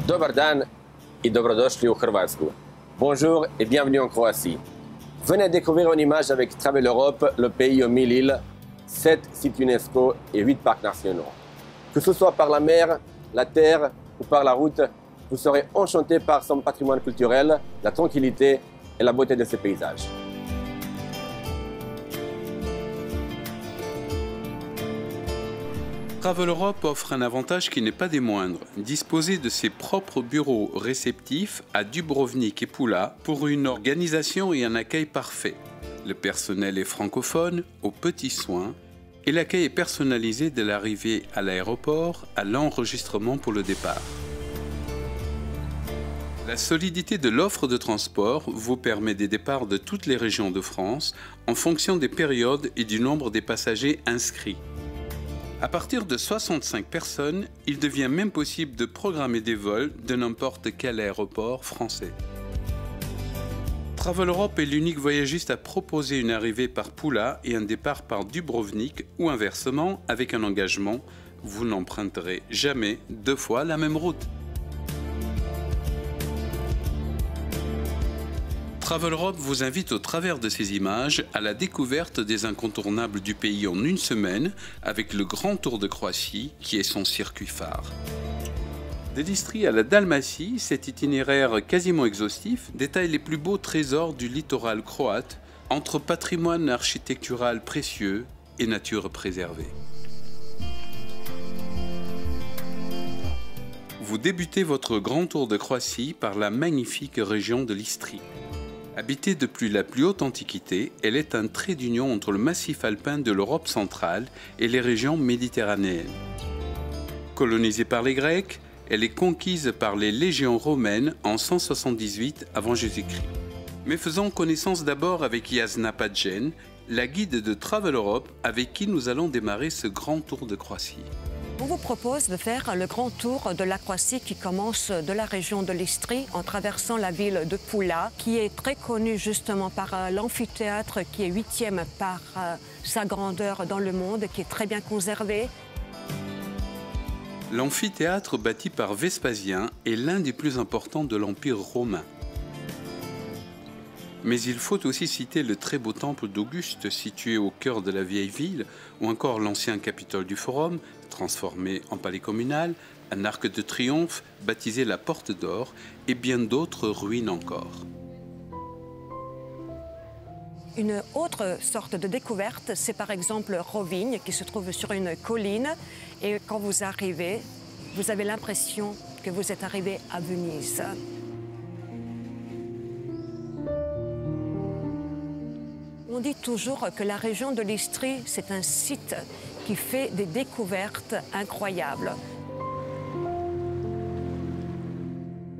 Dobar dan i dobrodošli u Hrvatsku. Bonjour et bienvenue en Croatie. Venez découvrir en image avec Travel Europe le pays aux 1000 îles, 7 sites UNESCO et 8 parcs nationaux. Que ce soit par la mer, la terre ou par la route, vous serez enchanté par son patrimoine culturel, la tranquillité et la beauté de ses paysages. Travel Europe offre un avantage qui n'est pas des moindres, disposer de ses propres bureaux réceptifs à Dubrovnik et Pula pour une organisation et un accueil parfait. Le personnel est francophone, aux petits soins, et l'accueil est personnalisé de l'arrivée à l'aéroport à l'enregistrement pour le départ. La solidité de l'offre de transport vous permet des départs de toutes les régions de France en fonction des périodes et du nombre des passagers inscrits. À partir de 65 personnes, il devient même possible de programmer des vols de n'importe quel aéroport français. Travel Europe est l'unique voyagiste à proposer une arrivée par Pula et un départ par Dubrovnik ou inversement avec un engagement. Vous n'emprunterez jamais 2 fois la même route. Travel Europe vous invite au travers de ces images à la découverte des incontournables du pays en une semaine avec le Grand Tour de Croatie qui est son circuit phare. De l'Istrie à la Dalmatie, cet itinéraire quasiment exhaustif détaille les plus beaux trésors du littoral croate entre patrimoine architectural précieux et nature préservée. Vous débutez votre Grand Tour de Croatie par la magnifique région de l'Istrie. Habitée depuis la plus haute antiquité, elle est un trait d'union entre le massif alpin de l'Europe centrale et les régions méditerranéennes. Colonisée par les Grecs, elle est conquise par les légions romaines en 178 avant Jésus-Christ. Mais faisons connaissance d'abord avec Jasna Padjen, la guide de Travel Europe avec qui nous allons démarrer ce grand tour de Croatie. On vous propose de faire le grand tour de la Croatie qui commence de la région de l'Istrie en traversant la ville de Pula, qui est très connue justement par l'amphithéâtre qui est 8e par sa grandeur dans le monde, qui est très bien conservé. L'amphithéâtre bâti par Vespasien est l'un des plus importants de l'Empire romain. Mais il faut aussi citer le très beau temple d'Auguste situé au cœur de la vieille ville, ou encore l'ancien Capitole du Forum, transformé en palais communal, un arc de triomphe baptisé la Porte d'Or et bien d'autres ruines encore. Une autre sorte de découverte, c'est par exemple Rovinj qui se trouve sur une colline et quand vous arrivez, vous avez l'impression que vous êtes arrivé à Venise. On dit toujours que la région de l'Istrie, c'est un site qui fait des découvertes incroyables.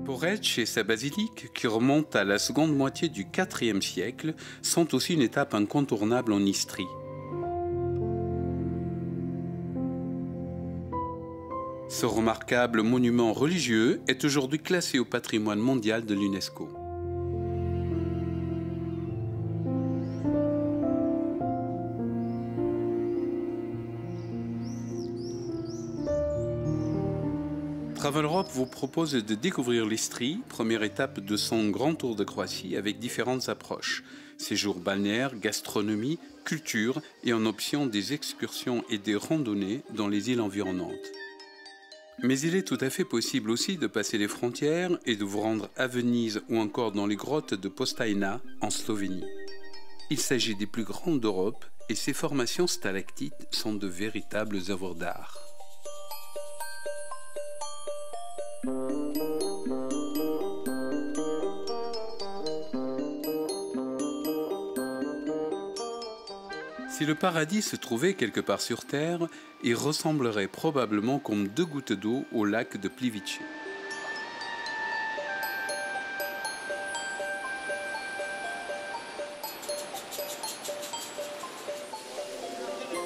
Poreč et sa basilique, qui remonte à la seconde moitié du IVe siècle, sont aussi une étape incontournable en Istrie. Ce remarquable monument religieux est aujourd'hui classé au patrimoine mondial de l'UNESCO. Travel Europe vous propose de découvrir l'Istrie, première étape de son grand tour de Croatie avec différentes approches. Séjour balnéaire, gastronomie, culture et en option des excursions et des randonnées dans les îles environnantes. Mais il est tout à fait possible aussi de passer les frontières et de vous rendre à Venise ou encore dans les grottes de Postajna en Slovénie. Il s'agit des plus grandes d'Europe et ces formations stalactites sont de véritables œuvres d'art. Si le paradis se trouvait quelque part sur Terre, il ressemblerait probablement comme 2 gouttes d'eau au lac de Plivice.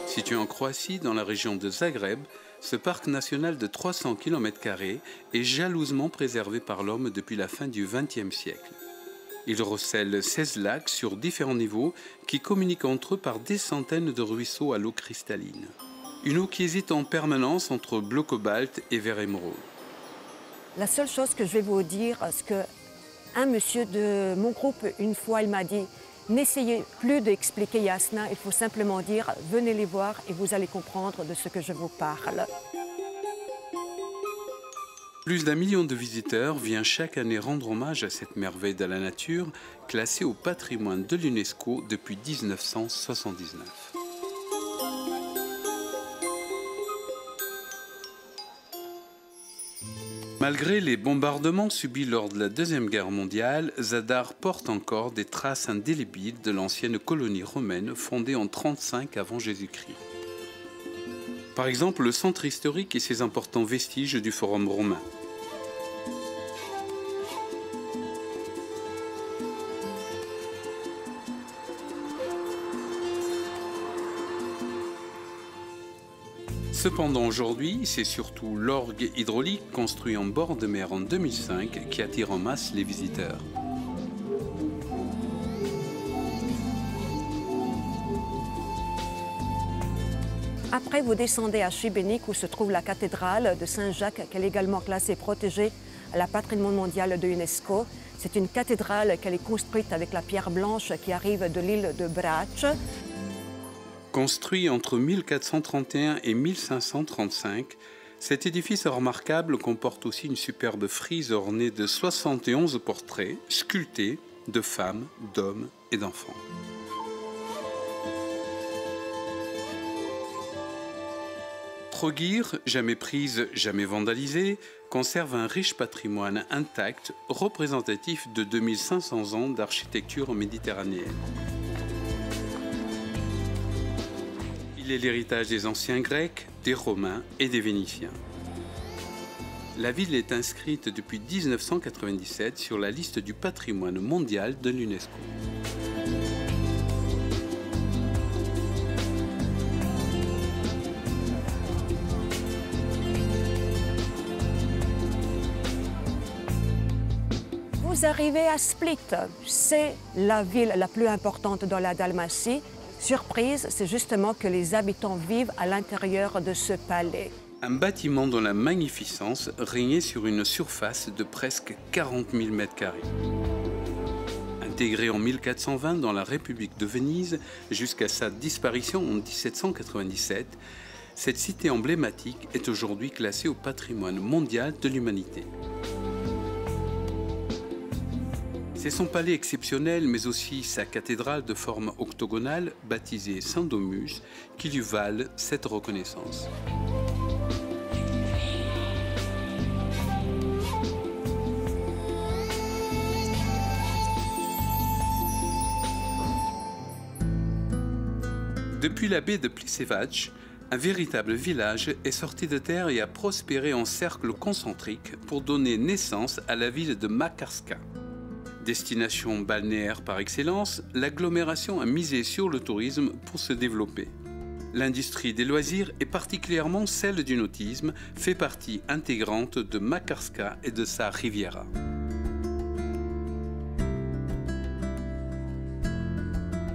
Situé en Croatie, dans la région de Zagreb, ce parc national de 300 km² est jalousement préservé par l'homme depuis la fin du XXe siècle. Il recèle 16 lacs sur différents niveaux qui communiquent entre eux par des centaines de ruisseaux à l'eau cristalline. Une eau qui hésite en permanence entre bleu cobalt et vert émeraude. La seule chose que je vais vous dire, c'est qu'un monsieur de mon groupe, une fois, il m'a dit « N'essayez plus d'expliquer Yasna, il faut simplement dire « Venez les voir et vous allez comprendre de ce que je vous parle ». Plus d'1 million de visiteurs viennent chaque année rendre hommage à cette merveille de la nature, classée au patrimoine de l'UNESCO depuis 1979. Malgré les bombardements subis lors de la Deuxième Guerre mondiale, Zadar porte encore des traces indélébiles de l'ancienne colonie romaine fondée en 35 avant Jésus-Christ. Par exemple, le centre historique et ses importants vestiges du Forum romain. Cependant, aujourd'hui, c'est surtout l'orgue hydraulique construit en bord de mer en 2005 qui attire en masse les visiteurs. Après, vous descendez à Šibenik où se trouve la cathédrale de Saint-Jacques, qui est également classée et protégée à la patrimoine mondial de l'UNESCO. C'est une cathédrale qui est construite avec la pierre blanche qui arrive de l'île de Brač. Construit entre 1431 et 1535, cet édifice remarquable comporte aussi une superbe frise ornée de 71 portraits sculptés de femmes, d'hommes et d'enfants. Trogir, jamais prise, jamais vandalisée, conserve un riche patrimoine intact représentatif de 2500 ans d'architecture méditerranéenne. Il est l'héritage des anciens Grecs, des Romains et des Vénitiens. La ville est inscrite depuis 1997 sur la liste du patrimoine mondial de l'UNESCO. Vous arrivez à Split, c'est la ville la plus importante dans la Dalmatie. Surprise, c'est justement que les habitants vivent à l'intérieur de ce palais. Un bâtiment dont la magnificence régnait sur une surface de presque 40 000 m². Intégré en 1420 dans la République de Venise jusqu'à sa disparition en 1797, cette cité emblématique est aujourd'hui classée au patrimoine mondial de l'humanité. C'est son palais exceptionnel, mais aussi sa cathédrale de forme octogonale, baptisée Saint-Domus, qui lui valent cette reconnaissance. Depuis la baie de Pliševac, un véritable village est sorti de terre et a prospéré en cercle concentrique pour donner naissance à la ville de Makarska. Destination balnéaire par excellence, l'agglomération a misé sur le tourisme pour se développer. L'industrie des loisirs, et particulièrement celle du nautisme, fait partie intégrante de Makarska et de sa Riviera.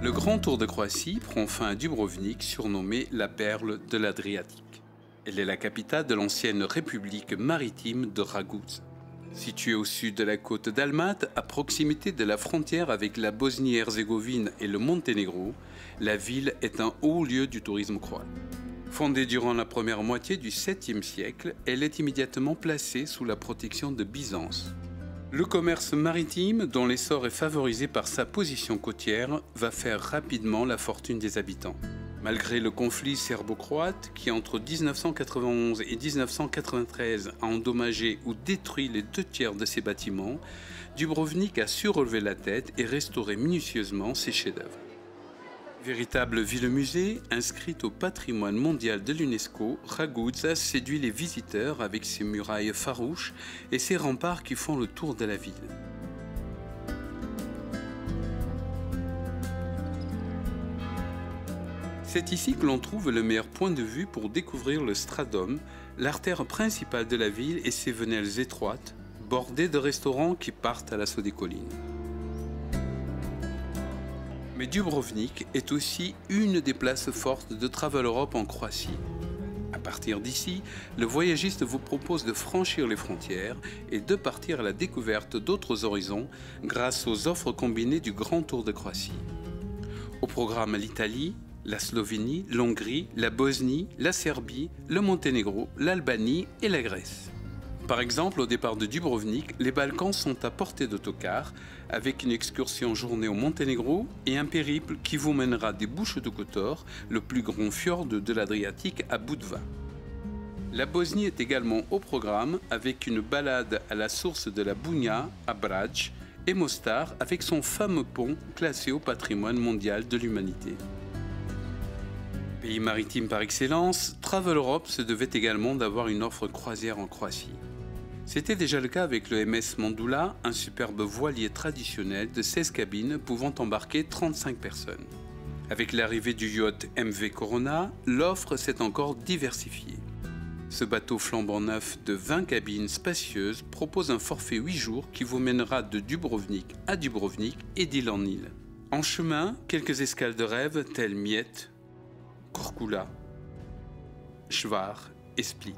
Le Grand Tour de Croatie prend fin à Dubrovnik, surnommée la perle de l'Adriatique. Elle est la capitale de l'ancienne république maritime de Raguz. Située au sud de la côte dalmate, à proximité de la frontière avec la Bosnie-Herzégovine et le Monténégro, la ville est un haut lieu du tourisme croate. Fondée durant la première moitié du 7e siècle, elle est immédiatement placée sous la protection de Byzance. Le commerce maritime, dont l'essor est favorisé par sa position côtière, va faire rapidement la fortune des habitants. Malgré le conflit serbo-croate qui, entre 1991 et 1993, a endommagé ou détruit les 2/3 de ses bâtiments, Dubrovnik a su relever la tête et restaurer minutieusement ses chefs-d'œuvre. Véritable ville-musée, inscrite au patrimoine mondial de l'UNESCO, Raguz séduit les visiteurs avec ses murailles farouches et ses remparts qui font le tour de la ville. C'est ici que l'on trouve le meilleur point de vue pour découvrir le Stradum, l'artère principale de la ville et ses venelles étroites, bordées de restaurants qui partent à l'assaut des collines. Mais Dubrovnik est aussi une des places fortes de Travel Europe en Croatie. À partir d'ici, le voyagiste vous propose de franchir les frontières et de partir à la découverte d'autres horizons grâce aux offres combinées du Grand Tour de Croatie. Au programme l'Italie, la Slovénie, l'Hongrie, la Bosnie, la Serbie, le Monténégro, l'Albanie et la Grèce. Par exemple, au départ de Dubrovnik, les Balkans sont à portée d'autocar, avec une excursion journée au Monténégro et un périple qui vous mènera des Bouches de Kotor, le plus grand fjord de l'Adriatique, à Budva. La Bosnie est également au programme, avec une balade à la source de la Bunja, à Brač, et Mostar, avec son fameux pont classé au patrimoine mondial de l'humanité. Pays maritime par excellence, Travel Europe se devait également d'avoir une offre croisière en Croatie. C'était déjà le cas avec le MS Mandula, un superbe voilier traditionnel de 16 cabines pouvant embarquer 35 personnes. Avec l'arrivée du yacht MV Corona, l'offre s'est encore diversifiée. Ce bateau flambant neuf de 20 cabines spacieuses propose un forfait 8 jours qui vous mènera de Dubrovnik à Dubrovnik et d'île en île. En chemin, quelques escales de rêve telles Mljet, Korčula, Hvar et Split.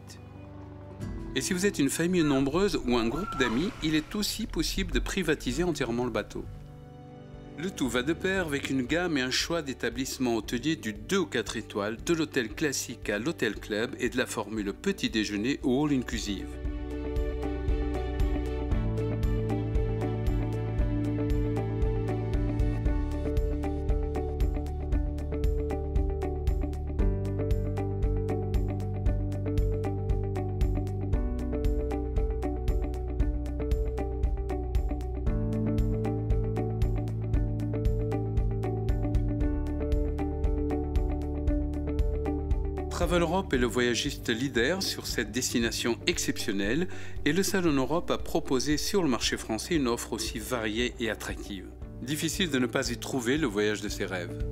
Et si vous êtes une famille nombreuse ou un groupe d'amis, il est aussi possible de privatiser entièrement le bateau. Le tout va de pair avec une gamme et un choix d'établissements hôteliers du 2 ou 4 étoiles, de l'hôtel classique à l'hôtel club et de la formule petit déjeuner au all inclusive. Travel Europe est le voyagiste leader sur cette destination exceptionnelle et le Salon Europe a proposé sur le marché français une offre aussi variée et attractive. Difficile de ne pas y trouver le voyage de ses rêves.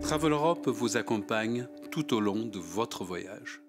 Travel Europe vous accompagne tout au long de votre voyage.